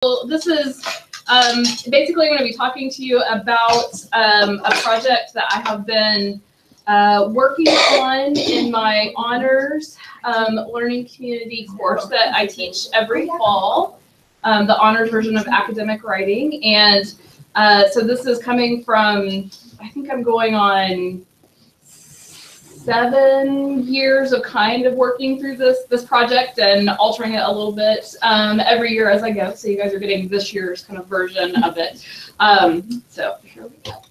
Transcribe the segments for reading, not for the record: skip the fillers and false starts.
Well, this is basically going to be talking to you about a project that I have been working on in my honors learning community course that I teach every fall, the honors version of academic writing. And so this is coming from, I think I'm going on 7 years of kind of working through this project and altering it a little bit every year as I go. So you guys are getting this year's kind of version of it. So here we go.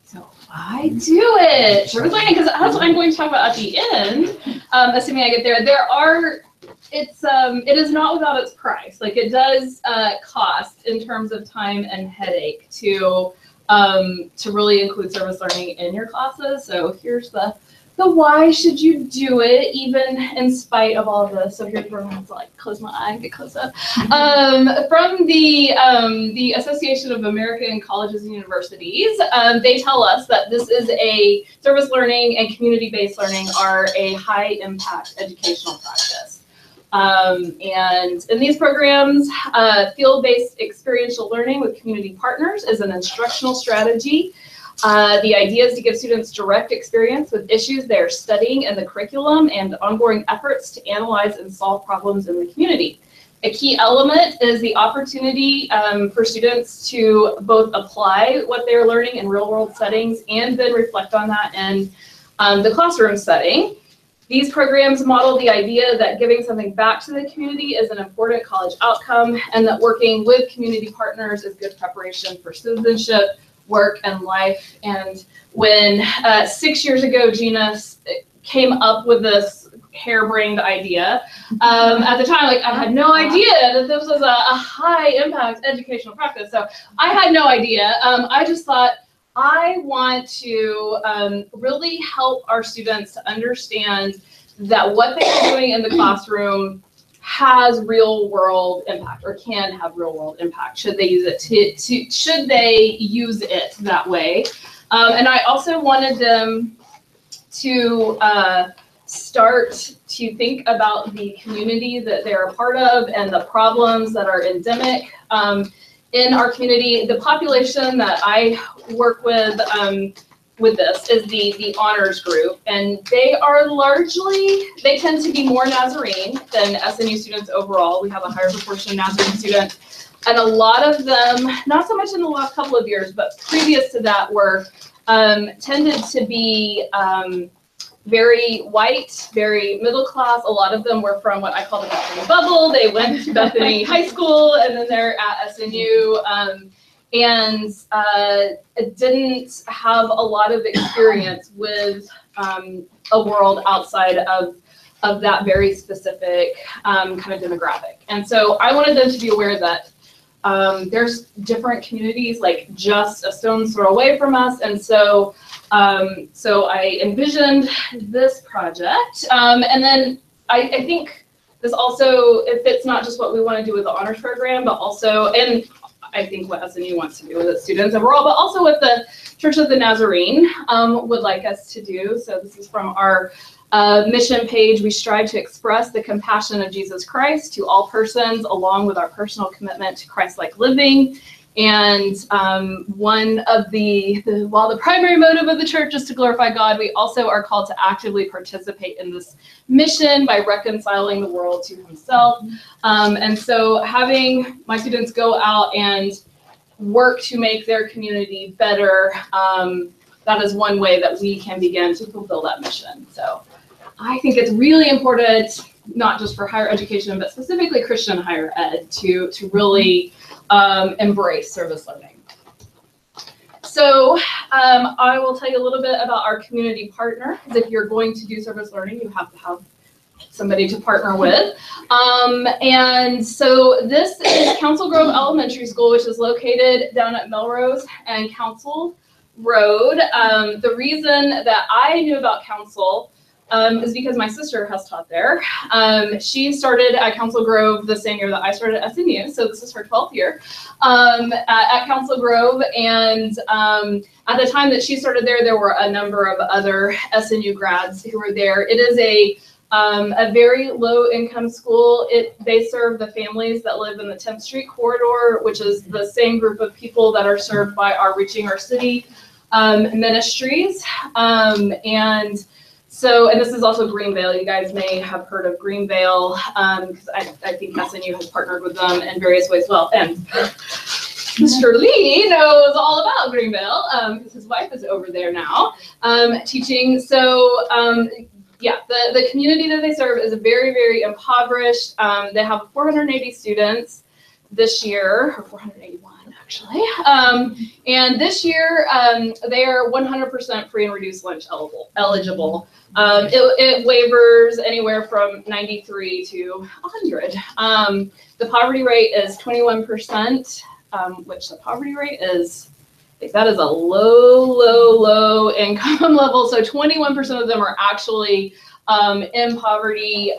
So I do it. Because that's what I'm going to talk about at the end, assuming I get there. It is not without its price. Like, it does cost in terms of time and headache to really include service learning in your classes. So here's the why should you do it, even in spite of all of this. So here's where I have to like close my eye and get close up. From the Association of American Colleges and Universities, they tell us that this is service learning and community-based learning are a high impact educational practice. And in these programs, field-based experiential learning with community partners is an instructional strategy. The idea is to give students direct experience with issues they're studying in the curriculum and ongoing efforts to analyze and solve problems in the community. A key element is the opportunity for students to both apply what they're learning in real-world settings and then reflect on that in the classroom setting. These programs model the idea that giving something back to the community is an important college outcome, and that working with community partners is good preparation for citizenship, work, and life. And when 6 years ago Gina came up with this harebrained idea, at the time, like, I had no idea that this was a high impact educational practice. So I had no idea. I just thought, I want to really help our students to understand that what they are doing in the classroom has real world impact, or can have real world impact should they use it should they use it that way. And I also wanted them to start to think about the community that they're a part of and the problems that are endemic in our community. The population that I work with this is the honors group, and they tend to be more Nazarene than SNU students overall. We have a higher proportion of Nazarene students, and a lot of them, not so much in the last couple of years, but previous to that, were tended to be very white, very middle class. A lot of them were from what I call the Bethany bubble. They went to Bethany High School, and then they're at SNU, and didn't have a lot of experience with a world outside of that very specific kind of demographic. And so I wanted them to be aware that there's different communities like just a stone's throw away from us. And so I envisioned this project, and then I think this also, it fits not just what we want to do with the honors program, but also, and I think what SNU wants to do with its students overall, but also what the Church of the Nazarene would like us to do. So this is from our mission page. We strive to express the compassion of Jesus Christ to all persons, along with our personal commitment to Christ-like living. And one of while the primary motive of the church is to glorify God, we also are called to actively participate in this mission by reconciling the world to himself. And so having my students go out and work to make their community better, that is one way that we can begin to fulfill that mission. So I think it's really important, not just for higher education, but specifically Christian higher ed, to really embrace service learning. So I will tell you a little bit about our community partner, because if you're going to do service learning, you have to have somebody to partner with. And so this is Council Grove Elementary School, which is located down at Melrose and Council Road. The reason that I knew about Council is because my sister has taught there. She started at Council Grove the same year that I started at SNU, so this is her 12th year at Council Grove. And at the time that she started there were a number of other SNU grads who were there. It is a A very low income school. They serve the families that live in the 10th Street corridor, which is the same group of people that are served by our Reaching Our City ministries. And this is also Greenvale. You guys may have heard of Greenvale, because I think SNU has partnered with them in various ways. Well, and Mr. Lee knows all about Greenvale, because his wife is over there now teaching. So yeah, the community that they serve is very, very impoverished. They have 480 students this year, or 481 actually. And this year they are 100% free and reduced lunch eligible. It wavers anywhere from 93 to 100. The poverty rate is 21%, which the poverty rate is, I think that is a low income level. So 21% of them are actually in poverty.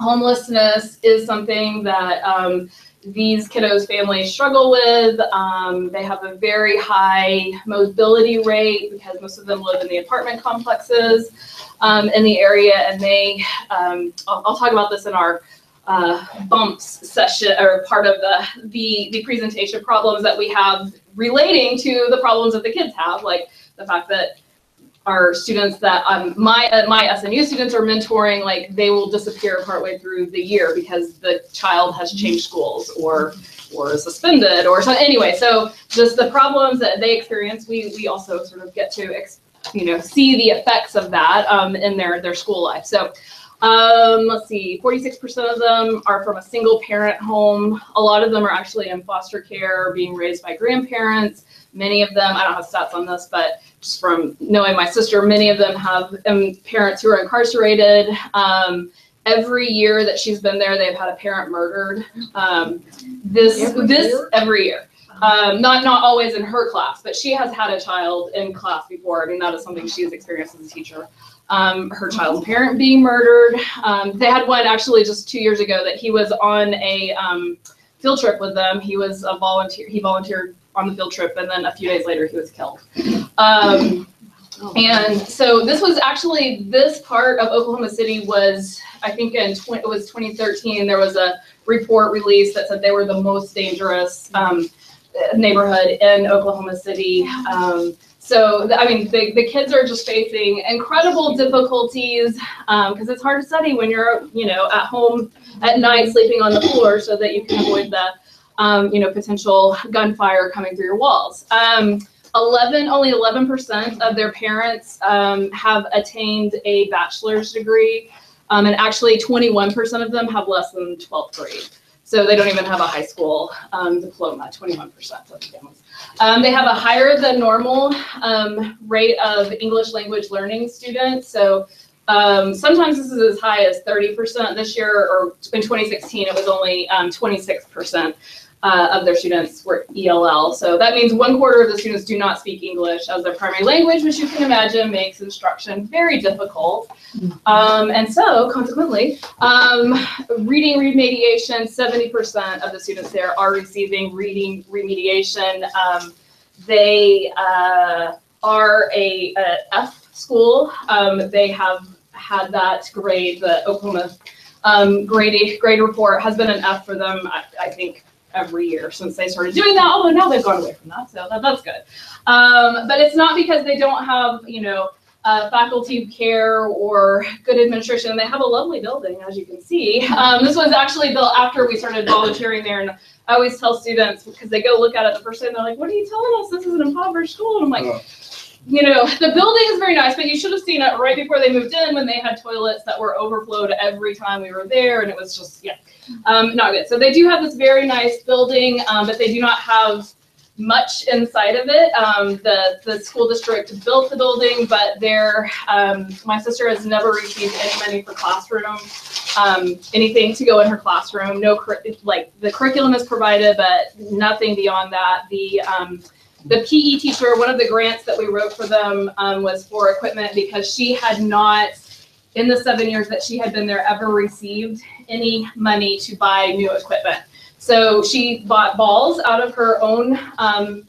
Homelessness is something that these kiddos' families struggle with. They have a very high mobility rate because most of them live in the apartment complexes in the area, and they, I'll talk about this in our bumps session, or part of the presentation, problems that we have relating to the problems that the kids have, like the fact that our students that my SNU students are mentoring, like they will disappear partway through the year because the child has changed schools or suspended or something. Anyway, so just the problems that they experience, we also sort of get to see the effects of that in their school life. So let's see, 46% of them are from a single parent home. A lot of them are actually in foster care, being raised by grandparents. Many of them, I don't have stats on this, but just from knowing my sister, many of them have parents who are incarcerated. Every year that she's been there, they've had a parent murdered. Every year. Not always in her class, but she has had a child in class before. I mean, that is something she has experienced as a teacher. Her child's parent being murdered. They had one actually just 2 years ago that he was on a field trip with them. He was a volunteer. He volunteered on the field trip, and then a few days later he was killed. And so this part of Oklahoma City was, I think it was 2013, there was a report released that said they were the most dangerous neighborhood in Oklahoma City. So, I mean, the kids are just facing incredible difficulties because it's hard to study when you're, at home at night sleeping on the floor so that you can avoid the, potential gunfire coming through your walls. Only 11% of their parents have attained a bachelor's degree, and actually 21% of them have less than 12th grade. So they don't even have a high school diploma, 21% of the families. They have a higher than normal rate of English language learning students. So sometimes this is as high as 30% this year, or in 2016, it was only 26% of their students were ELL. So that means 1/4 of the students do not speak English as their primary language, which you can imagine makes instruction very difficult. And so consequently, reading remediation, 70% of the students there are receiving reading remediation. They are a F school. They have had that grade, the Oklahoma grade report has been an F for them, I think, every year since they started doing that, although now they've gone away from that, so that's good. But it's not because they don't have, faculty care or good administration. They have a lovely building, as you can see. This was actually built after we started volunteering there, and I always tell students, because they go look at it the first day, and they're like, what are you telling us? This is an impoverished school. And I'm like, the building is very nice, but you should have seen it right before they moved in when they had toilets that were overflowed every time we were there, and it was just, not good. So they do have this very nice building, but they do not have much inside of it. The school district built the building, but my sister has never received any money for classroom, anything to go in her classroom. No, the curriculum is provided, but nothing beyond that. The PE teacher, one of the grants that we wrote for them was for equipment, because she had not, in the 7 years that she had been there, ever received any money to buy new equipment. So she bought balls out of her own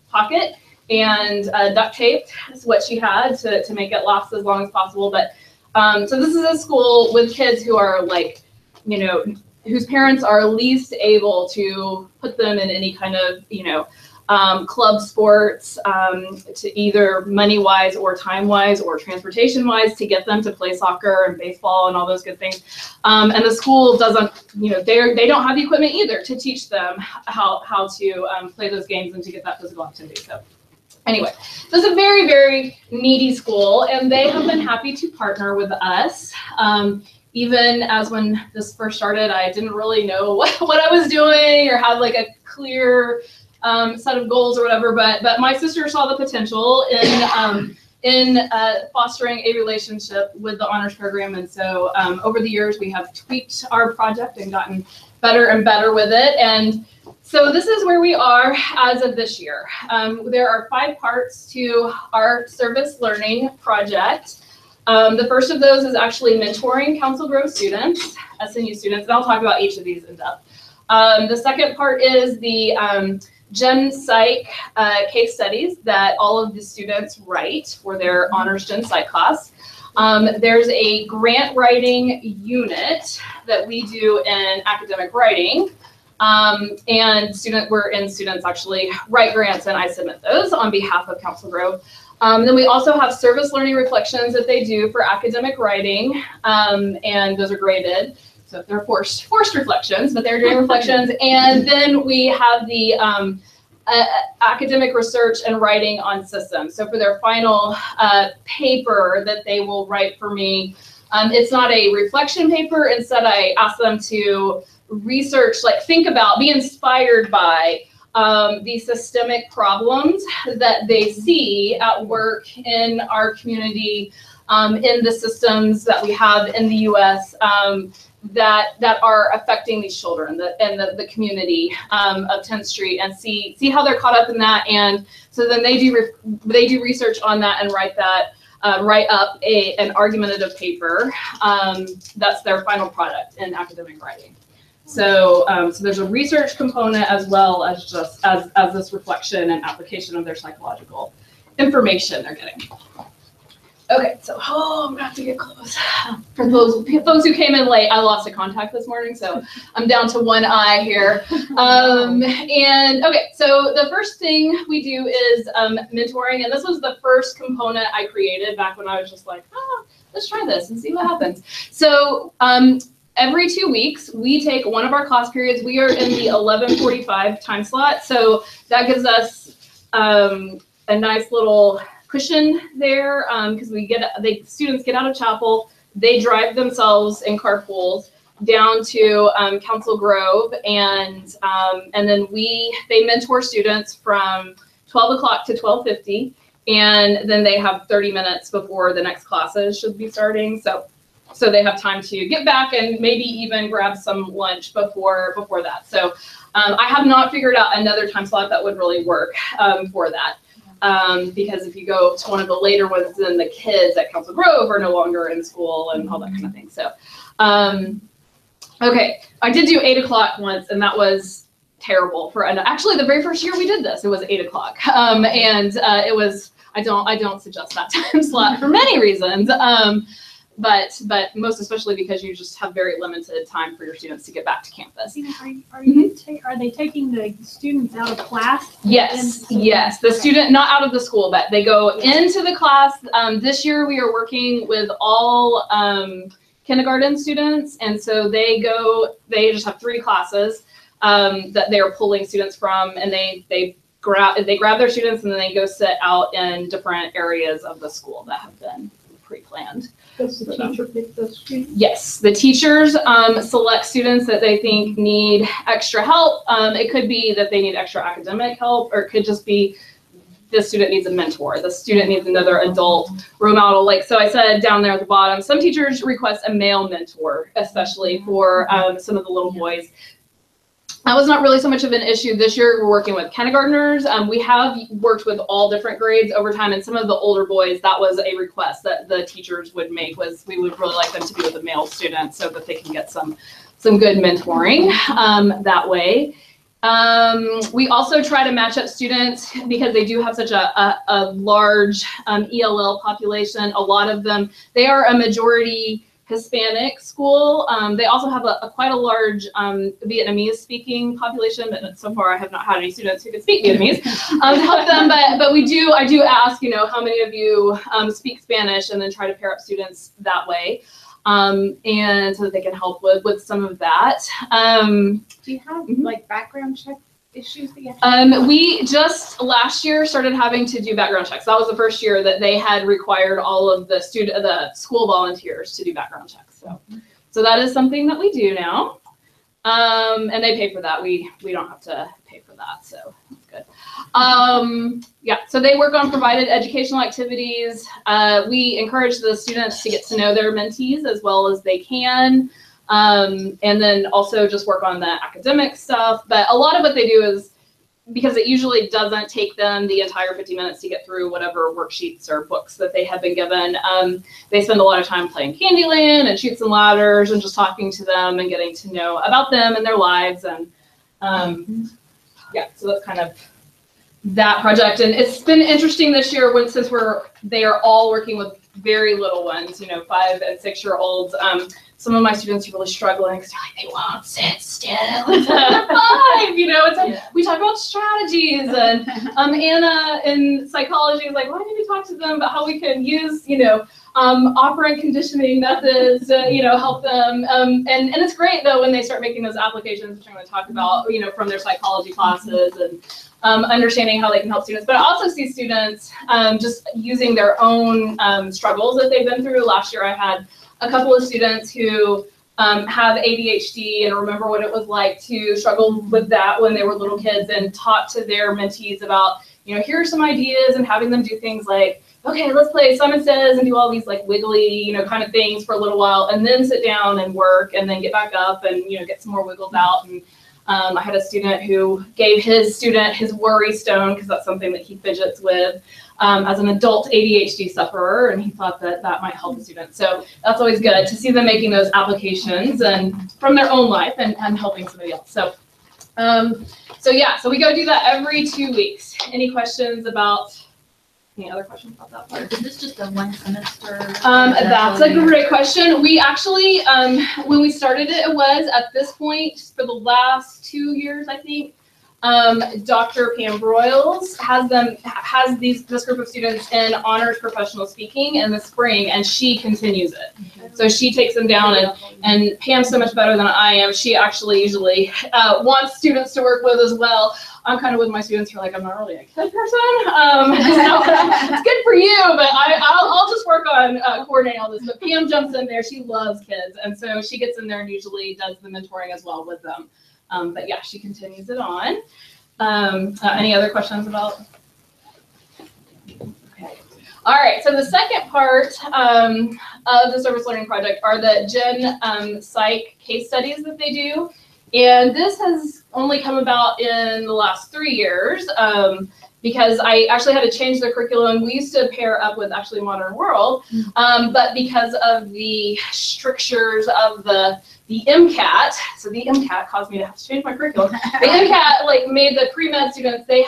pocket and duct taped is what she had to make it last as long as possible. But So this is a school with kids who are like, you know, whose parents are least able to put them in any kind of, you know, club sports, to either money-wise or time-wise or transportation-wise to get them to play soccer and baseball and all those good things. And the school doesn't, you know, they don't have the equipment either to teach them how to play those games and to get that physical activity. So anyway, so it's a very, very needy school, and they have been happy to partner with us. Even as when this first started, I didn't really know what I was doing or have like a clear set of goals or whatever, but my sister saw the potential in fostering a relationship with the honors program, and so over the years we have tweaked our project and gotten better and better with it. And so this is where we are as of this year. There are 5 parts to our service learning project. The first of those is actually mentoring Council Grove students, SNU students, and I'll talk about each of these in depth. The second part is the Gen Psych case studies that all of the students write for their honors Gen Psych class. There's a grant writing unit that we do in academic writing, and students actually write grants, and I submit those on behalf of Council Grove. Then we also have service learning reflections that they do for academic writing, and those are graded. So they're forced reflections, but they're doing reflections. And then we have the academic research and writing on systems. So for their final paper that they will write for me, it's not a reflection paper. Instead, I ask them to research, like think about, be inspired by the systemic problems that they see at work in our community, in the systems that we have in the U.S. That are affecting these children and the community of 10th Street, and see how they're caught up in that. And so then they do research on that and write up an argumentative paper. That's their final product in academic writing. So there's a research component as well as just as this reflection and application of their psychological information they're getting. Okay, so I'm gonna have to get close. For those who came in late, I lost a contact this morning, so I'm down to one eye here. And okay, so the first thing we do is mentoring, and this was the first component I created back when I was just like, let's try this and see what happens. So every 2 weeks, we take one of our class periods. We are in the 11:45 time slot, so that gives us a nice little cushion there, because students get out of chapel, they drive themselves in carpools down to Council Grove, and then they mentor students from 12 o'clock to 12:50, and then they have 30 minutes before the next classes should be starting. So they have time to get back and maybe even grab some lunch before that. So I have not figured out another time slot that would really work for that. Because if you go to one of the later ones, then the kids at Council Grove are no longer in school and all that kind of thing. So, okay, I did do 8 o'clock once, and that was terrible. Actually, the very first year we did this, it was 8 o'clock, and it was. I don't suggest that time slot for many reasons. But most especially because you just have very limited time for your students to get back to campus. Are they taking the students out of class? Yes, yes. The student, not out of the school, but they go into the class. This year we are working with all kindergarten students, and so they just have 3 classes that they are pulling students from, and they grab their students, and then they go sit out in different areas of the school that have been pre-planned. Does the teacher pick those students? Yes, the teachers select students that they think need extra help. It could be that they need extra academic help, or it could just be the student needs a mentor. The student needs another adult role model. Like, so I said down there at the bottom, some teachers request a male mentor, especially for some of the little boys. That was not really so much of an issue this year. We're working with kindergartners. We have worked with all different grades over time, and some of the older boys, that was a request that the teachers would make, was we would really like them to be with a male student so that they can get some good mentoring that way. We also try to match up students because they do have such a large ELL population. A lot of them, they are a majority Hispanic school. They also have quite a large Vietnamese speaking population, but so far I have not had any students who can speak Vietnamese to help them. But I do ask, how many of you speak Spanish, and then try to pair up students that way. And so that they can help with some of that. Do you have like background check issues that you have? We just last year started having to do background checks. That was the first year that they had required all of the school volunteers to do background checks. So that is something that we do now. And they pay for that. We don't have to pay for that, so that's good. Yeah, so they work on provided educational activities. We encourage the students to get to know their mentees as well as they can. And then also just work on the academic stuff. But a lot of what they do is, because it usually doesn't take them the entire 50 minutes to get through whatever worksheets or books that they have been given. They spend a lot of time playing Candyland and Chutes and Ladders and just talking to them and getting to know about them and their lives. And yeah, so that's kind of that project. And it's been interesting this year since they are all working with very little ones, 5 and 6 year olds. Some of my students are really struggling because they're like, they won't sit still. They're 5, we talk about strategies, and Anna in psychology is like, why don't we talk to them about how we can use, operant conditioning methods to, help them. And it's great though when they start making those applications, which I'm going to talk about, from their psychology classes and understanding how they can help students. But I also see students just using their own struggles that they've been through. Last year I had a couple of students who have ADHD and remember what it was like to struggle with that when they were little kids, and talk to their mentees about, here are some ideas, and having them do things like, okay, let's play Simon Says and do all these like wiggly, kind of things for a little while, and then sit down and work, and then get back up and, get some more wiggles out. And I had a student who gave his student his worry stone, because that's something that he fidgets with, as an adult ADHD sufferer, and he thought that might help the student. So that's always good to see them making those applications and from their own life and helping somebody else. So we go do that every 2 weeks. Any questions about? Any other questions about that part? Is this just a 1 semester? That's a great question. We actually, when we started it was at this point for the last 2 years, I think. Dr. Pam Broyles has this group of students in honors professional speaking in the spring, and she continues it. So she takes them down, and Pam's so much better than I am. She actually usually wants students to work with as well. I'm kind of with my students who are like, I'm not really a kid person. It's good for you, but I'll just work on coordinating all this. But Pam jumps in there. She loves kids, and so she gets in there and usually does the mentoring as well with them. But yeah, she continues it on. Any other questions about? Okay. All right. So the second part of the service learning project are the Gen Psych case studies that they do. And this has only come about in the last 3 years because I actually had to change the curriculum. We used to pair up with actually Modern World, but because of the strictures of the MCAT, so the MCAT caused me to have to change my curriculum. The MCAT made the pre-med students, they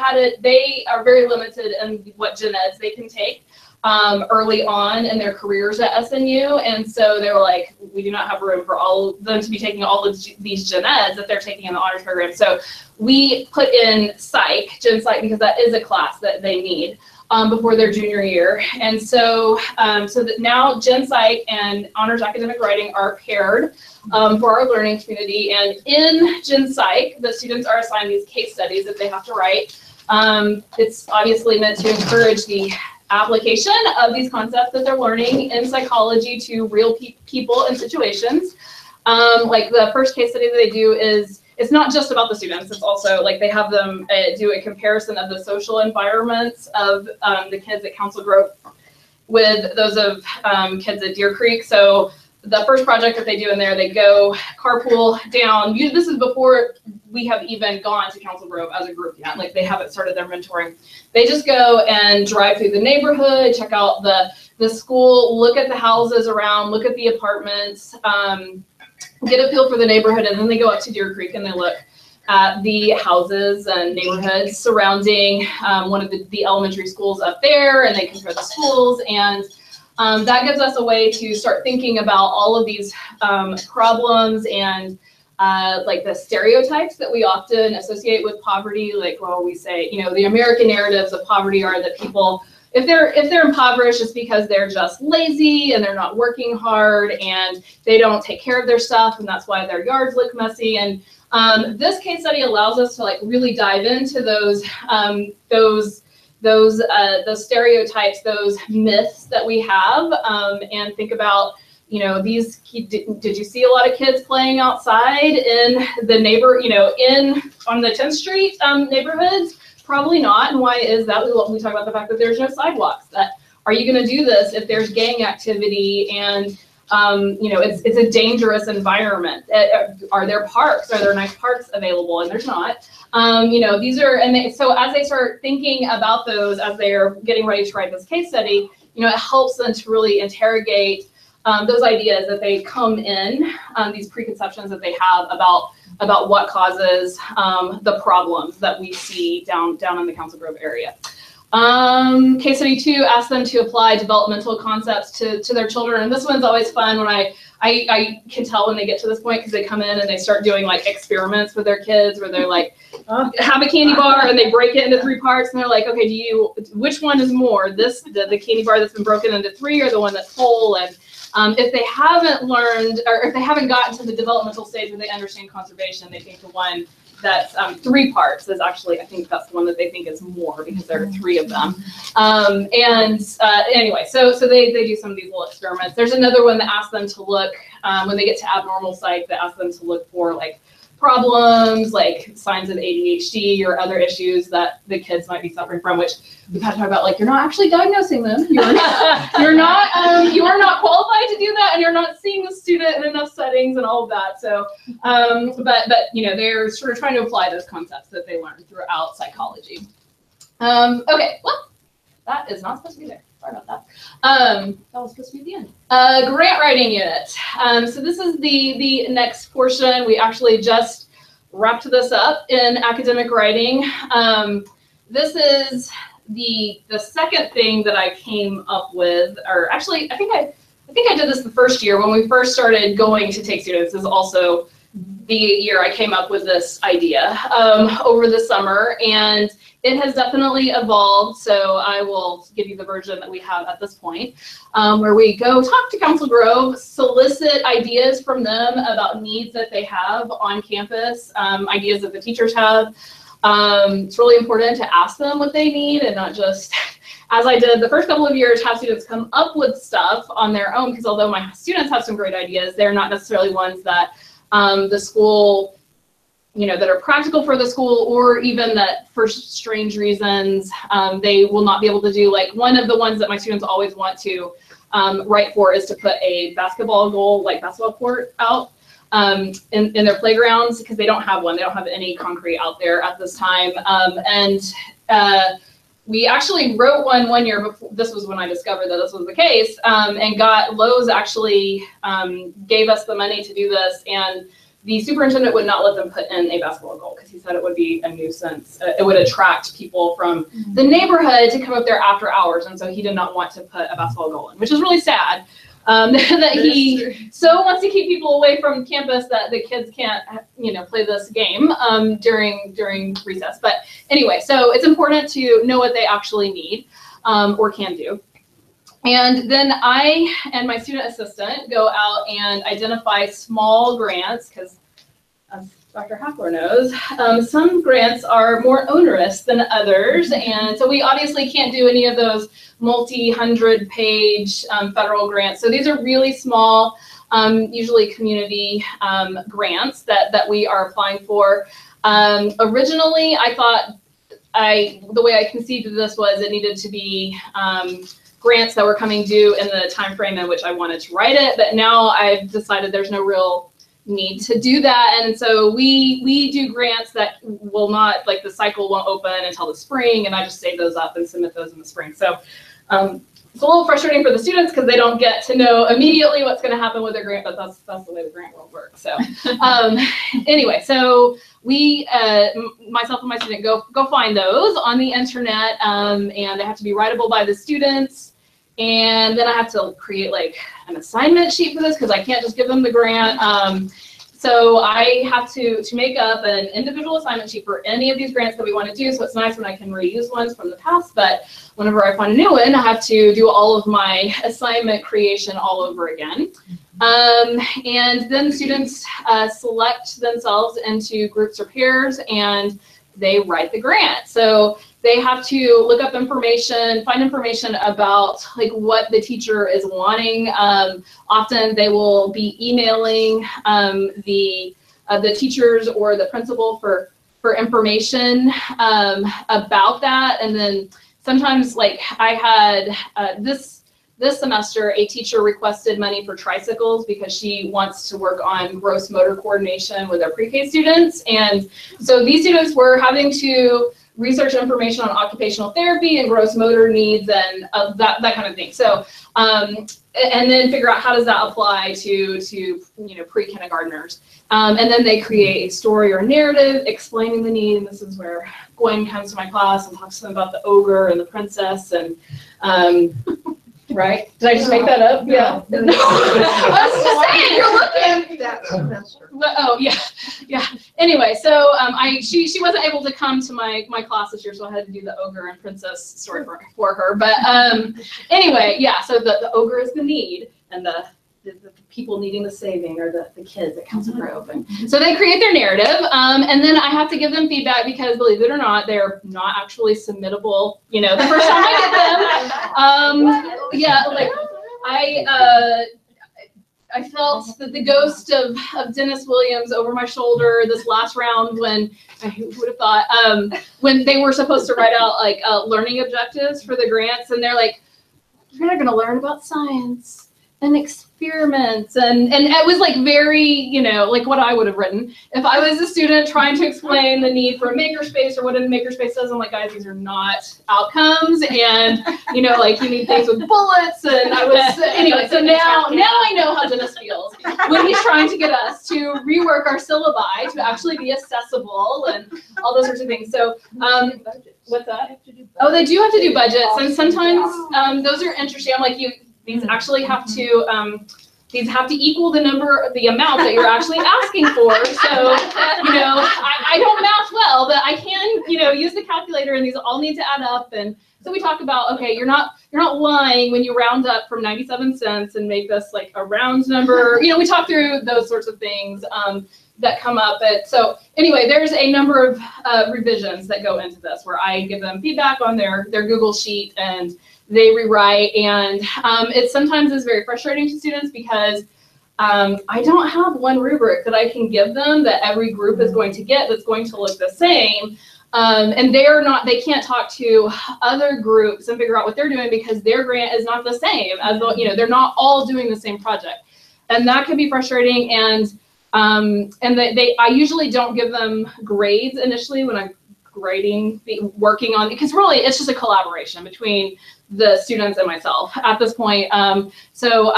are very limited in what gen eds they can take early on in their careers at SNU, and so they were like, we do not have room for all of them to be taking all of these gen eds that they're taking in the honors program. So we put in Gen Psych, because that is a class that they need before their junior year. And so that now Gen Psych and honors academic writing are paired for our learning community. And in Gen Psych, the students are assigned these case studies that they have to write. It's obviously meant to encourage the application of these concepts that they're learning in psychology to real people and situations. Like the first case study that they do is, it's not just about the students, it's also they have them do a comparison of the social environments of the kids at Council Grove with those of kids at Deer Creek. So the first project that they do in there, they go carpool down. This is before we have even gone to Council Grove as a group yet. They haven't started their mentoring. They just go and drive through the neighborhood, check out the school, look at the houses around, look at the apartments, get a feel for the neighborhood, and then they go up to Deer Creek and they look at the houses and neighborhoods surrounding one of the elementary schools up there, and they compare the schools, and that gives us a way to start thinking about all of these problems and like the stereotypes that we often associate with poverty. Like, well, we say, you know, the American narratives of poverty are that people, if they're impoverished, it's because they're just lazy and they're not working hard and they don't take care of their stuff, and that's why their yards look messy. And this case study allows us to like really dive into those stereotypes, those myths that we have, and think about, you know, these, did you see a lot of kids playing outside in the on the 10th Street neighborhoods? Probably not. And why is that? We talk about the fact that there's no sidewalks. That, are you going to do this if there's gang activity and you know, it's a dangerous environment? Are there parks? Are there nice parks available? And there's not. You know, these are, so as they start thinking about those, as they're getting ready to write this case study, you know, it helps them to really interrogate those ideas that they come in, these preconceptions that they have about what causes the problems that we see down in the Council Grove area. Case study 2 asks them to apply developmental concepts to their children, and this one's always fun when I can tell when they get to this point, because they come in and they start doing like experiments with their kids where they're like, have a candy bar, and they break it into 3 parts, and they're like, okay, which one is more, the candy bar that's been broken into 3 or the one that's whole? And if they haven't learned, or if they haven't gotten to the developmental stage where they understand conservation, they think the one that's 3 parts is actually, I think that's the one that they think is more, because there are 3 of them. Anyway, so they do some of these little experiments. There's another one that asks them to look, when they get to abnormal sites, that asks them to look for like problems, like signs of ADHD or other issues that the kids might be suffering from, which we've had to talk about, like, you're not actually diagnosing them. You are not qualified to do that, and you're not seeing the student in enough settings and all of that. So, but you know, they're sort of trying to apply those concepts that they learned throughout psychology. Okay, well, that is not supposed to be there. Sorry about that. That was supposed to be the end. Grant writing unit. So this is the next portion. We actually just wrapped this up in academic writing. This is the second thing that I came up with, or actually, I think I did this the first year when we first started going to take students. This is also the year I came up with this idea over the summer, and it has definitely evolved. So I will give you the version that we have at this point, where we go talk to Council Grove, solicit ideas from them about needs that they have on campus, ideas that the teachers have. It's really important to ask them what they need, and not just, as I did the first couple of years, have students come up with stuff on their own, because although my students have some great ideas, they're not necessarily ones that the school, you know, that are practical for the school, or even that for strange reasons they will not be able to do. Like, one of the ones that my students always want to write for is to put a basketball goal, like basketball court, out in their playgrounds, because they don't have one. They don't have any concrete out there at this time. We actually wrote one year before. This was when I discovered that this was the case, and Lowe's actually gave us the money to do this, and the superintendent would not let them put in a basketball goal, because he said it would be a nuisance. It would attract people from the neighborhood to come up there after hours, and so he did not want to put a basketball goal in, which is really sad. That he so wants to keep people away from campus that the kids can't, you know, play this game during recess. But anyway, so it's important to know what they actually need or can do. And then I and my student assistant go out and identify small grants, because as Dr. Hackler knows, some grants are more onerous than others. And so we obviously can't do any of those multi-100-page federal grants. So these are really small, usually community grants that we are applying for. Originally, I thought the way I conceived of this was it needed to be grants that were coming due in the time frame in which I wanted to write it, but now I've decided there's no real need to do that, and so we do grants that will not, like, the cycle won't open until the spring, and I just save those up and submit those in the spring. So it's a little frustrating for the students because they don't get to know immediately what's going to happen with their grant, but that's the way the grant world works. So anyway, so we, myself and my student, go find those on the internet, and they have to be writable by the students. And then I have to create like an assignment sheet for this because I can't just give them the grant. So I have to make up an individual assignment sheet for any of these grants that we want to do. So it's nice when I can reuse ones from the past, but whenever I find a new one, I have to do all of my assignment creation all over again. And then students select themselves into groups or pairs, and they write the grant. So they have to look up information, find information about like what the teacher is wanting. Often they will be emailing the teachers or the principal for information about that. And then sometimes, like I had this semester, a teacher requested money for tricycles because she wants to work on gross motor coordination with our pre-K students. And so these students were having to research information on occupational therapy and gross motor needs and that kind of thing. So, and then figure out how does that apply to pre-kindergartners. And then they create a story or narrative explaining the need. And this is where Gwen comes to my class and talks to them about the ogre and the princess and right? Did I just make that up? Yeah. No. I was just saying, you're looking. That semester. Oh yeah. Anyway, so she wasn't able to come to my class this year, so I had to do the ogre and princess story for her. But anyway, yeah. So the ogre is the need, and the people needing the saving are the kids that comes in row. So they create their narrative, and then I have to give them feedback because, believe it or not, they're not actually submittable. You know, the first time I get them. Yeah, like I felt the ghost of Dennis Williams over my shoulder this last round when, who would have thought, when they were supposed to write out like learning objectives for the grants, and they're like, you're not going to learn about science and experiments, and it was like very, you know, like what I would have written if I was a student trying to explain the need for a makerspace or what a makerspace does. I'm like, guys, these are not outcomes, and you know, like you need things with bullets. And I was anyway. So now I know how Dennis feels when he's trying to get us to rework our syllabi to actually be accessible and all those sorts of things. So what's that? Oh, they do have to do budgets, and sometimes those are interesting. I'm like, these actually have to equal the amount that you're actually asking for. So, you know, I don't math well, but I can, you know, use the calculator, and these all need to add up. And so we talk about, okay, you're not lying when you round up from 97 cents and make this like a round number. You know, we talk through those sorts of things that come up. But so anyway, there's a number of revisions that go into this where I give them feedback on their Google sheet, and they rewrite, and it sometimes is very frustrating to students because I don't have one rubric that I can give them that every group is going to get that's going to look the same, and they can't talk to other groups and figure out what they're doing because their grant is not the same as they're not all doing the same project, and that can be frustrating. And I usually don't give them grades initially when I'm working on, because really it's just a collaboration between the students and myself at this point. So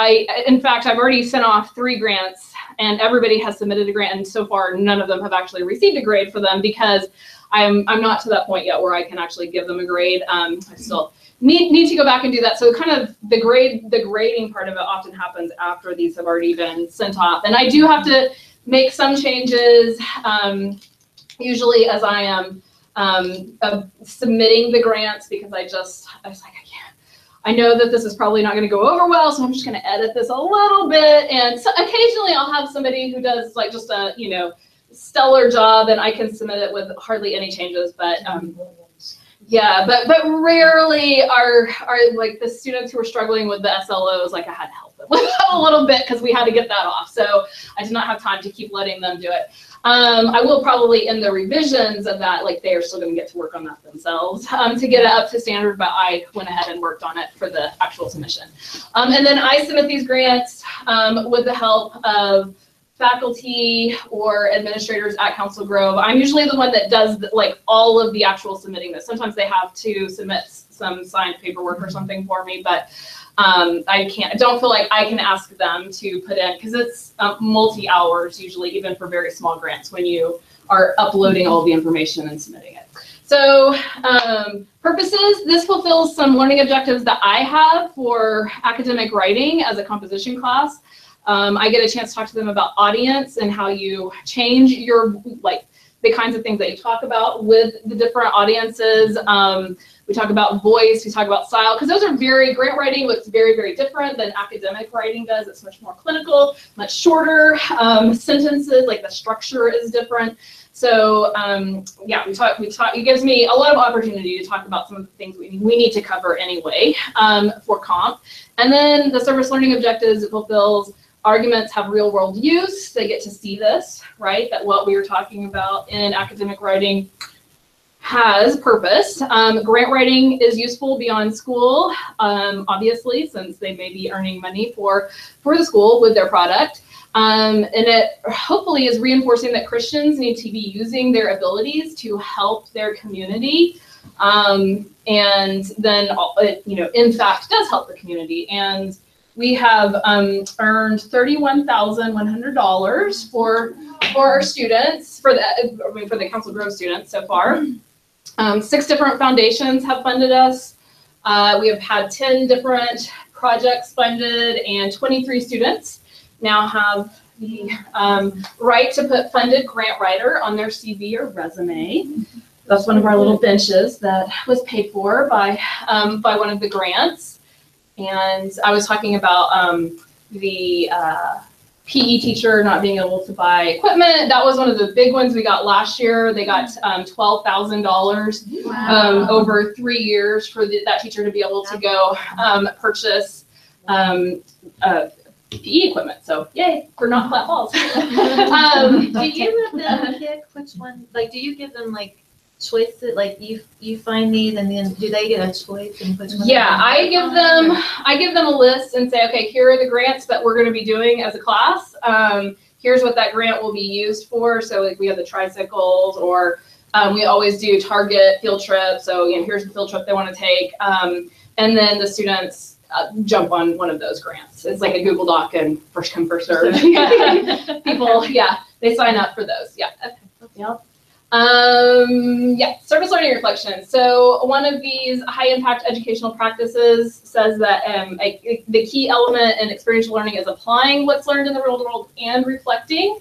in fact, I've already sent off 3 grants, and everybody has submitted a grant, and so far none of them have actually received a grade for them because I'm not to that point yet where I can actually give them a grade. I still need to go back and do that. So kind of the grading part of it often happens after these have already been sent off, and I do have to make some changes usually as I am submitting the grants, because I was like, I know that this is probably not going to go over well, so I'm just going to edit this a little bit. And so occasionally I'll have somebody who does like just a, you know, stellar job, and I can submit it with hardly any changes. But yeah, but rarely are like the students who are struggling with the SLOs, like I had to help them with a little bit because we had to get that off. So I did not have time to keep letting them do it. I will probably in the revisions of that, like they are still going to get to work on that themselves to get it up to standard, but I went ahead and worked on it for the actual submission. And then I submit these grants with the help of faculty or administrators at Council Grove, I'm usually the one that does like all of the actual submitting this. Sometimes they have to submit some signed paperwork or something for me, but I don't feel like I can ask them to put in, because it's multi-hours usually, even for very small grants, when you are uploading all the information and submitting it. So purposes, this fulfills some learning objectives that I have for academic writing as a composition class. I get a chance to talk to them about audience and how you change your, like, the kinds of things that you talk about with the different audiences. We talk about voice, we talk about style, because those are grant writing looks very, very different than academic writing does. It's much more clinical, much shorter sentences, like the structure is different. So yeah, it gives me a lot of opportunity to talk about some of the things we need to cover anyway for comp. And then the service learning objectives, it fulfills arguments have real world use. They get to see this, right? That what we were talking about in academic writing has purpose. Grant writing is useful beyond school, obviously, since they may be earning money for the school with their product. And it hopefully is reinforcing that Christians need to be using their abilities to help their community. And then, in fact, does help the community. And we have earned $31,100 for our students, for the Council Grove students so far. 6 different foundations have funded us. We have had 10 different projects funded, and 23 students now have the right to put funded grant writer on their CV or resume. That's one of our little benches that was paid for by one of the grants. And I was talking about the PE teacher not being able to buy equipment. That was one of the big ones we got last year. They got $12,000 over 3 years for that teacher to be able to go purchase PE equipment. So yay for not flat balls. Do you let them pick which one? Like, do you give them like choices? Like you find these, and then do they get a choice and which one? Yeah, I give them a list and say, okay, here are the grants that we're going to be doing as a class. Here's what that grant will be used for. So like we have the tricycles, or we always do target field trips. So here's the field trip they want to take, and then the students jump on one of those grants. It's like a Google Doc, and first come, first serve. People, yeah, they sign up for those. Yeah. Yep. Service learning reflection. So one of these high impact educational practices says that the key element in experiential learning is applying what's learned in the real world and reflecting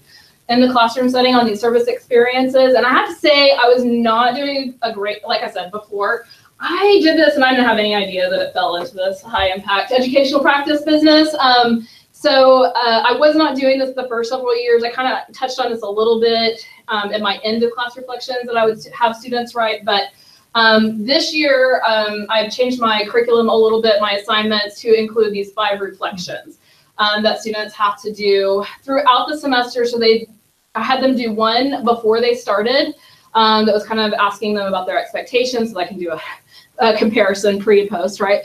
in the classroom setting on these service experiences. And I have to say, I was not doing a great, like I said before, I did this and I didn't have any idea that it fell into this high impact educational practice business. So I was not doing this the first several years. I kind of touched on this a little bit in my end of class reflections that I would have students write. But this year, I've changed my curriculum a little bit, my assignments, to include these 5 reflections that students have to do throughout the semester. So I had them do one before they started that was kind of asking them about their expectations, so I can do a comparison pre and post, right?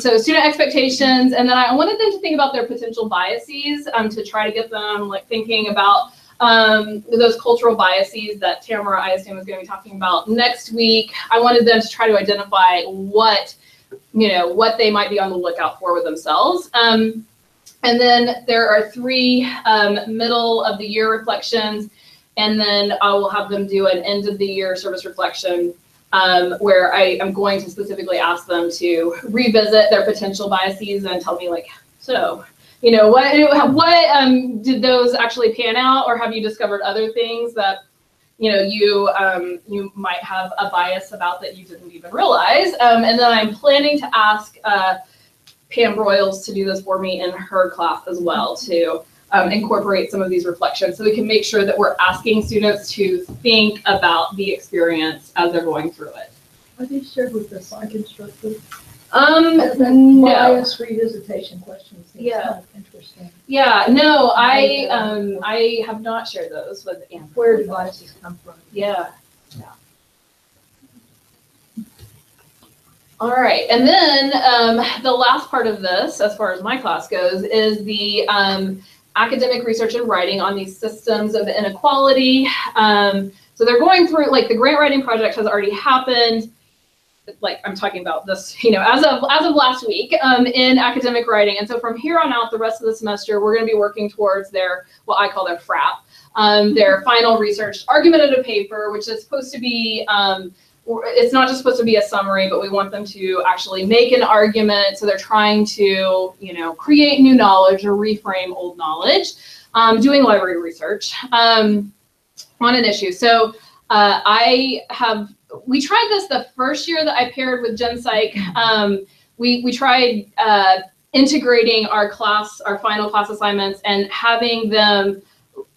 So student expectations, and then I wanted them to think about their potential biases to try to get them like thinking about those cultural biases that Tamara, I assume, is going to be talking about next week. I wanted them to try to identify what they might be on the lookout for with themselves. And then there are 3 middle of the year reflections, and then I will have them do an end of the year service reflection where I am going to specifically ask them to revisit their potential biases and tell me, like, so, what did those actually pan out, or have you discovered other things that, you might have a bias about that you didn't even realize. And then I'm planning to ask Pam Broyles to do this for me in her class as well, to incorporate some of these reflections so we can make sure that we're asking students to think about the experience as they're going through it. Are these shared with the psych instructor? No. Bias revisitation questions. Yeah. Kind of interesting. Yeah, no, I have not shared those with Amber. Where do biases come from? Yeah. All right, and then the last part of this, as far as my class goes, is the academic research and writing on these systems of inequality. So they're going through, like, the grant writing project has already happened. Like, I'm talking about this, as of last week, in academic writing. And so from here on out, the rest of the semester, we're going to be working towards what I call their FRAP, their final research argumentative paper, which is supposed to be, it's not just supposed to be a summary, but we want them to actually make an argument. So they're trying to, create new knowledge or reframe old knowledge, doing library research on an issue. So we tried this the first year that I paired with Gen Psych. We tried integrating our final class assignments and having them,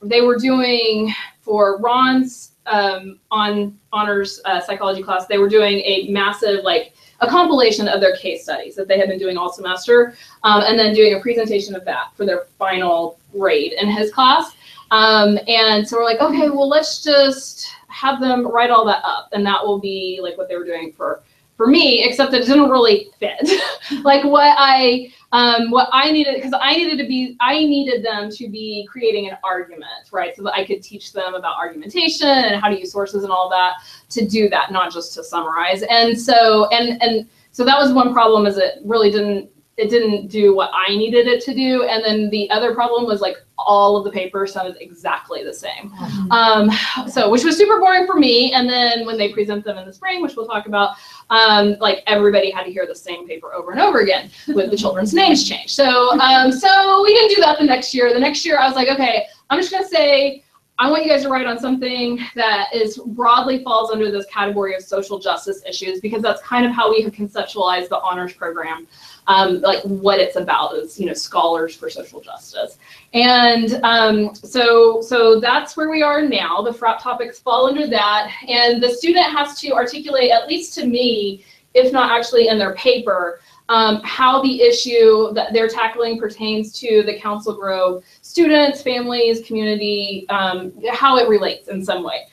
they were doing, for Ron's on honors psychology class, they were doing a massive, a compilation of their case studies that they had been doing all semester, and then doing a presentation of that for their final grade in his class. And so we're like, okay, well, let's just have them write all that up, and that will be like what they were doing for me, except that it didn't really fit like what I needed, because I needed them to be creating an argument, right? So that I could teach them about argumentation and how to use sources and all that, to do that, not just to summarize. And so so that was one problem, is it really didn't do what I needed it to do. And then the other problem was, like, all of the papers sounded exactly the same. So, which was super boring for me. And then when they present them in the spring, which we'll talk about, like, everybody had to hear the same paper over and over again with the children's names changed. So, so we didn't do that the next year. The next year I was like, okay, I'm just gonna say, I want you guys to write on something that broadly falls under this category of social justice issues, because that's kind of how we have conceptualized the honors program. Like, what it's about is, scholars for social justice. And so that's where we are now. The FRAP topics fall under that. And the student has to articulate, at least to me, if not actually in their paper, how the issue that they're tackling pertains to the Council Grove students, families, community, how it relates in some way.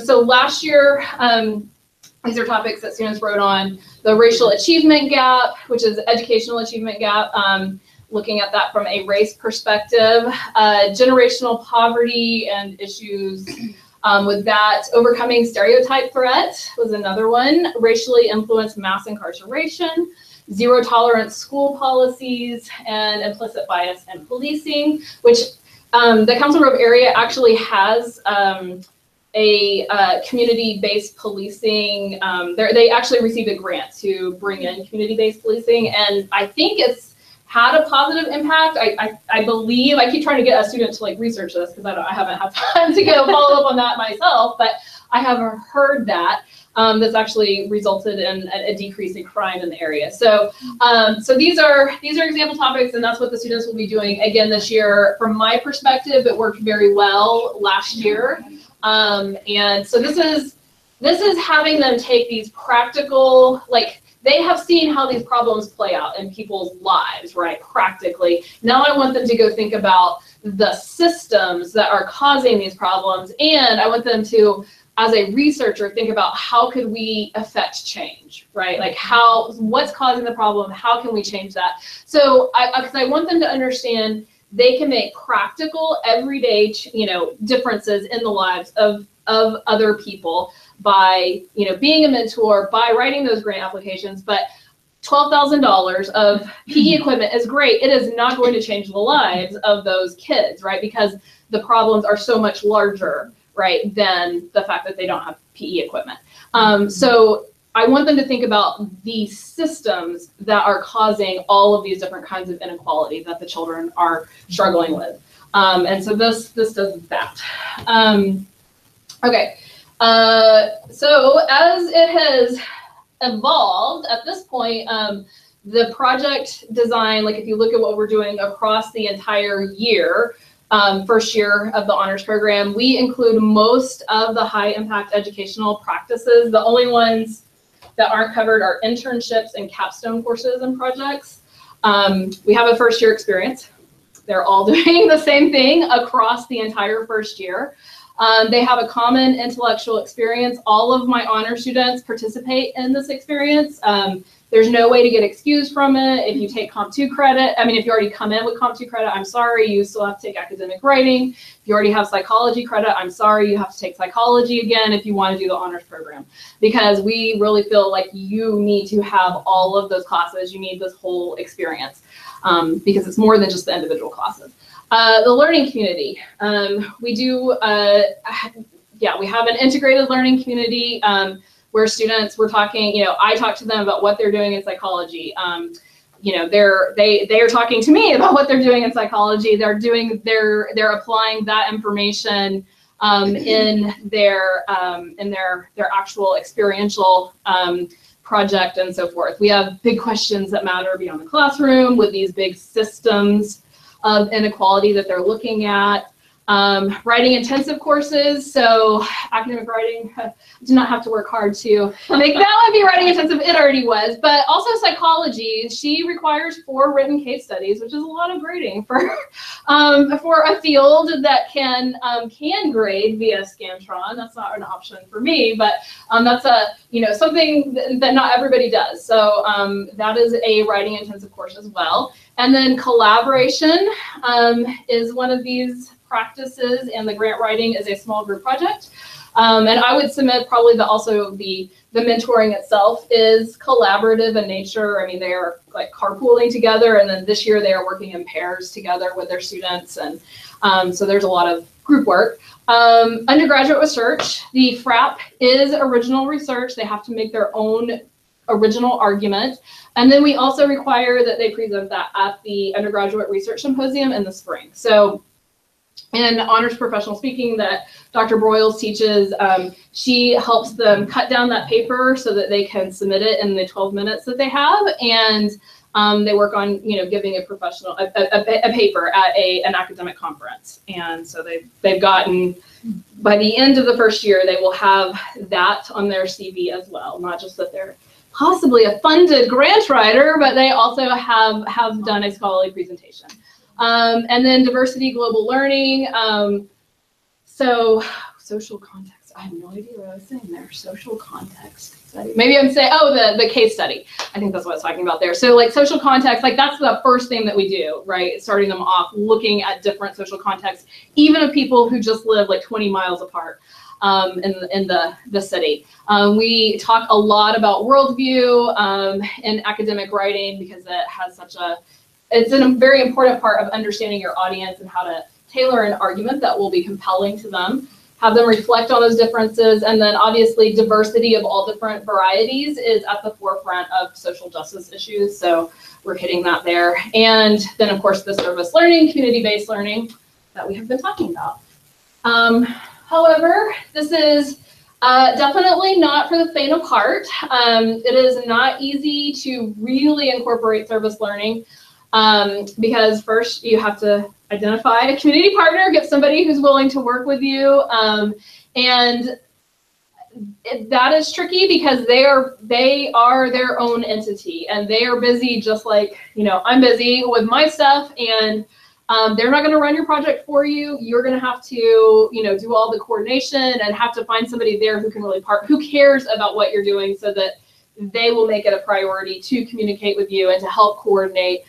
So last year, these are topics that students wrote on: the racial achievement gap, which is educational achievement gap, looking at that from a race perspective, generational poverty and issues with that, overcoming stereotype threat was another one, racially influenced mass incarceration, zero tolerance school policies, and implicit bias and policing, which the Council Grove area actually has a community-based policing. They actually received a grant to bring in community-based policing, and I think it's had a positive impact. I believe, I keep trying to get a student to, like, research this, because I haven't had time to go follow up on that myself, but I have heard that that's actually resulted in a decrease in crime in the area. So so these are example topics, and that's what the students will be doing again this year. From my perspective, it worked very well last year. And so this is having them take these practical, like, they have seen how these problems play out in people's lives, right, practically. Now I want them to go think about the systems that are causing these problems, and I want them to, as a researcher, think about how could we affect change, right? Like, what's causing the problem? How can we change that? So because I want them to understand they can make practical, everyday, differences in the lives of other people by, being a mentor, by writing those grant applications. But $12,000 of PE equipment is great. It is not going to change the lives of those kids, right? Because the problems are so much larger, right, than the fact that they don't have PE equipment. So I want them to think about the systems that are causing all of these different kinds of inequality that the children are struggling with. And so this does that. Okay, so as it has evolved at this point, the project design, like, if you look at what we're doing across the entire year, first year of the honors program, we include most of the high impact educational practices. The only ones that aren't covered are internships and capstone courses and projects. We have a first year experience. They're all doing the same thing across the entire first year. They have a common intellectual experience. All of my honor students participate in this experience. There's no way to get excused from it. If you take Comp 2 credit, I mean, if you already come in with Comp 2 credit, I'm sorry, you still have to take academic writing. If you already have psychology credit, I'm sorry, you have to take psychology again if you want to do the honors program. Because we really feel like you need to have all of those classes. You need this whole experience because it's more than just the individual classes. The learning community. We do, we have an integrated learning community where students, we're talking, I talk to them about what they're doing in psychology. They are talking to me about what they're doing in psychology. They're applying that information in their actual experiential project and so forth. We have big questions that matter beyond the classroom with these big systems of inequality that they're looking at. Writing intensive courses, so academic writing, do not have to work hard to make that one be writing intensive, it already was, but also psychology, she requires 4 written case studies, which is a lot of grading for a field that can grade via Scantron. That's not an option for me, but that's something that not everybody does. So that is a writing intensive course as well. And then collaboration is one of these practices, and the grant writing is a small group project. And I would submit probably also the mentoring itself is collaborative in nature. I mean, they are like carpooling together, and then this year they are working in pairs together with their students, and so there's a lot of group work. Undergraduate research, the FRAP is original research. They have to make their own original argument. And then we also require that they present that at the undergraduate research symposium in the spring. So in honors professional speaking that Dr. Broyles teaches, she helps them cut down that paper so that they can submit it in the 12 minutes that they have. And they work on, giving a professional, a paper at an academic conference. And so they've gotten, by the end of the first year, they will have that on their CV as well. Not just that they're possibly a funded grant writer, but they also have done a scholarly presentation. And then diversity, global learning. So social context, I have no idea what I was saying there. Social context study. Maybe I'm saying, the case study. I think that's what I was talking about there. So like social context, like that's the first thing that we do, right? Starting them off, looking at different social contexts, even of people who just live like 20 miles apart in the city. We talk a lot about worldview in academic writing because it has it's a very important part of understanding your audience and how to tailor an argument that will be compelling to them, have them reflect on those differences, and then obviously diversity of all different varieties is at the forefront of social justice issues, so we're hitting that there. And then of course the service learning, community-based learning that we have been talking about. However, this is definitely not for the faint of heart. It is not easy to really incorporate service learning. Because first you have to identify a community partner, get somebody who's willing to work with you. And that is tricky because they are their own entity and they are busy just like, I'm busy with my stuff, and they're not going to run your project for you. You're going to have to, do all the coordination and have to find somebody there who can really who cares about what you're doing so that they will make it a priority to communicate with you and to help coordinate.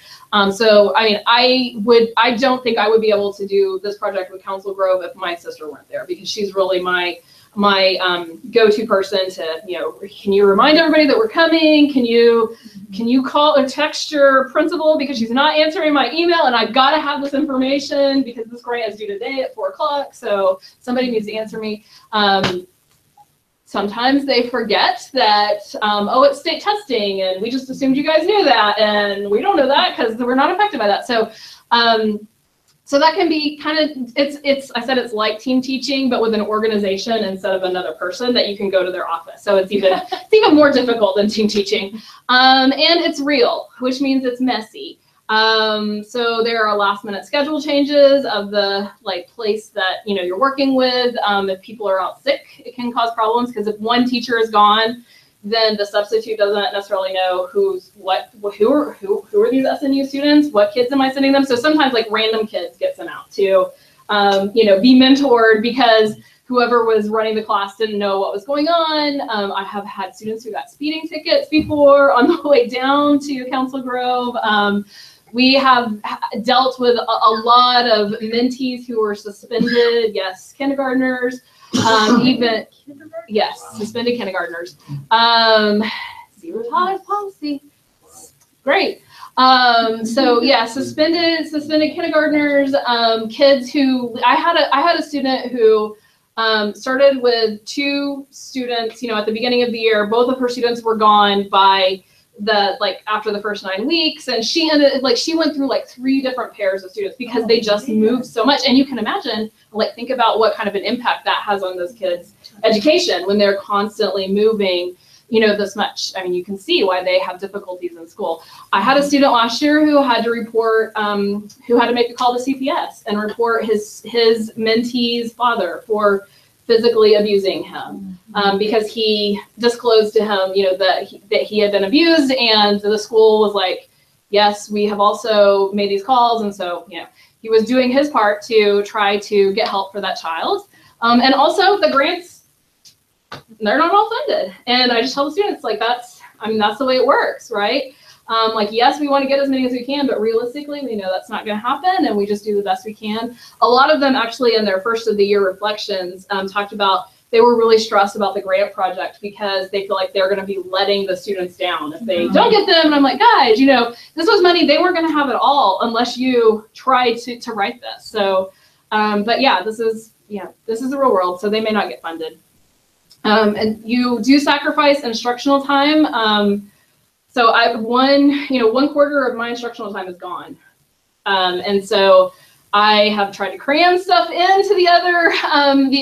So, I mean, I don't think I would be able to do this project with Council Grove if my sister weren't there, because she's really my go-to person to, can you remind everybody that we're coming? Can you call or text your principal because she's not answering my email and I've got to have this information because this grant is due today at 4 o'clock. So somebody needs to answer me. Sometimes they forget that, it's state testing and we just assumed you guys knew that, and we don't know that because we're not affected by that. So so that can be kind of, I said it's like team teaching, but with an organization instead of another person that you can go to their office. So it's even more difficult than team teaching. And it's real, which means it's messy. So there are last minute schedule changes of the place that you're working with. If people are out sick, it can cause problems because if one teacher is gone, then the substitute doesn't necessarily know who are these SNU students, what kids am I sending them. So sometimes random kids get sent out to be mentored because whoever was running the class didn't know what was going on. I have had students who got speeding tickets before on the way down to Council Grove. We have dealt with a lot of mentees who were suspended. Yes, kindergartners, even, yes, suspended kindergartners. Zero tolerance policy, great. So yeah, suspended kindergartners, kids who, I had a student who started with 2 students, at the beginning of the year. Both of her students were gone by after the first 9 weeks, and she went through 3 different pairs of students because they just moved so much. And you can imagine, think about what kind of an impact that has on those kids' education when they're constantly moving, this much. I mean, you can see why they have difficulties in school. I had a student last year who had to report, who had to make a call to CPS and report his mentee's father for physically abusing him, because he disclosed to him, that he had been abused, and the school was like, yes, we have also made these calls. And so, he was doing his part to try to get help for that child. And also the grants, they're not all funded. And I just tell the students, that's the way it works, right? Yes, we want to get as many as we can, but realistically, we know that's not going to happen, and we just do the best we can. A lot of them actually in their first of the year reflections talked about they were really stressed about the grant project because they feel like they're going to be letting the students down if they don't get them. And I'm like, guys, this was money they weren't going to have at all unless you tried to write this. So, but yeah, this is the real world, so they may not get funded. And you do sacrifice instructional time. So one quarter of my instructional time is gone. And so I have tried to cram stuff into the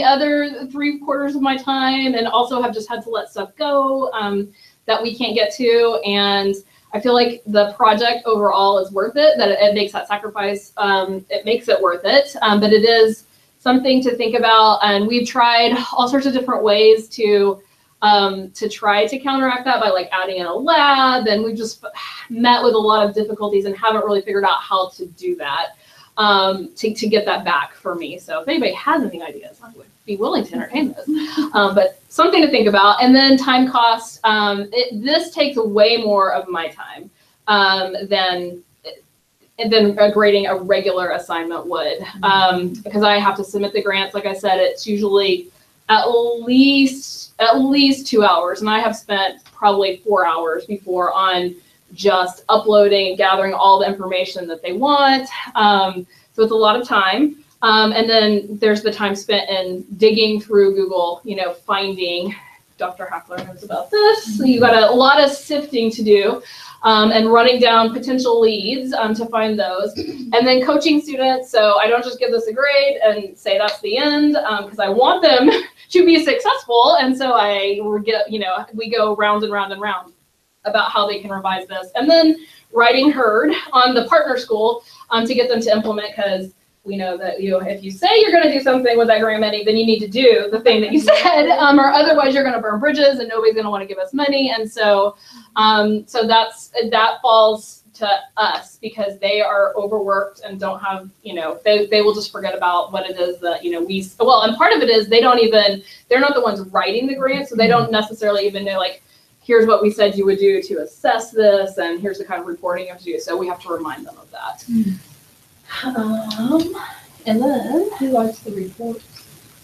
other 3 quarters of my time, and also have just had to let stuff go that we can't get to. And I feel like the project overall is worth it, that it makes that sacrifice, it makes it worth it. But it is something to think about. And we've tried all sorts of different ways to try to counteract that by adding in a lab, and we've just met with a lot of difficulties and haven't really figured out how to do that to get that back for me. So if anybody has any ideas, I would be willing to entertain those. But something to think about. And then time cost. This takes way more of my time than grading a regular assignment would, because I have to submit the grants. Like I said, it's usually at least 2 hours, and I have spent probably 4 hours before on just uploading and gathering all the information that they want. So it's a lot of time. And then there's the time spent in digging through Google, finding, Dr. Hackler knows about this. So you got a lot of sifting to do, and running down potential leads to find those, and then coaching students. So I don't just give this a grade and say that's the end, because I want them to be successful. And so we go round and round and round about how they can revise this, and then writing herd on the partner school to get them to implement, because we know that if you say you're going to do something with that grant money, then you need to do the thing that you said, or otherwise you're going to burn bridges and nobody's going to want to give us money. And so that falls to us, because they are overworked and don't have, they will just forget about what it is that, and part of it is they're not the ones writing the grant, so they don't necessarily even know, here's what we said you would do to assess this, and here's the kind of reporting you have to do. So we have to remind them of that. And then Who writes the reports?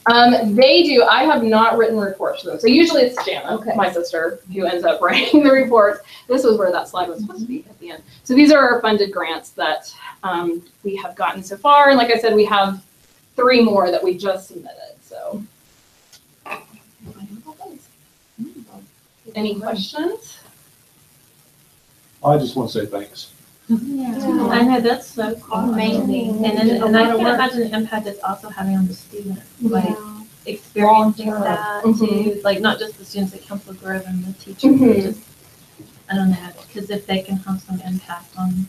they do. I have not written reports for them. So usually it's Jana, my sister, who ends up writing the reports. This was where that slide was supposed to be at the end. So these are our funded grants that we have gotten so far. And like I said, we have 3 more that we just submitted. So any questions? I just want to say thanks. Yeah, I know, that's so cool. Amazing. And I can imagine the impact it's also having on the students, experiencing that too, not just the students that come from Grove and the teachers, but just, I don't know, because if they can have some impact on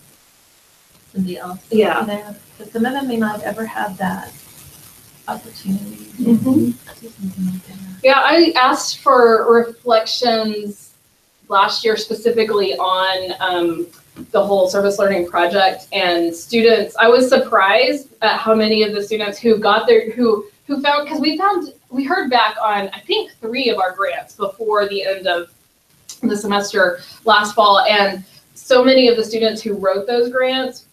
somebody else, because some of them may not ever have that opportunity to do something like that. Yeah, I asked for reflections last year specifically on the whole service learning project, and students, I was surprised at how many of the students who who found, because we heard back on, I think, 3 of our grants before the end of the semester last fall, and so many of the students who wrote those grants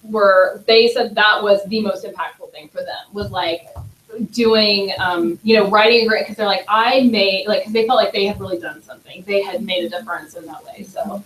they said that was the most impactful thing for them, was like doing, writing a grant, because they're like, because they felt like they had really done something. They had made a difference in that way. So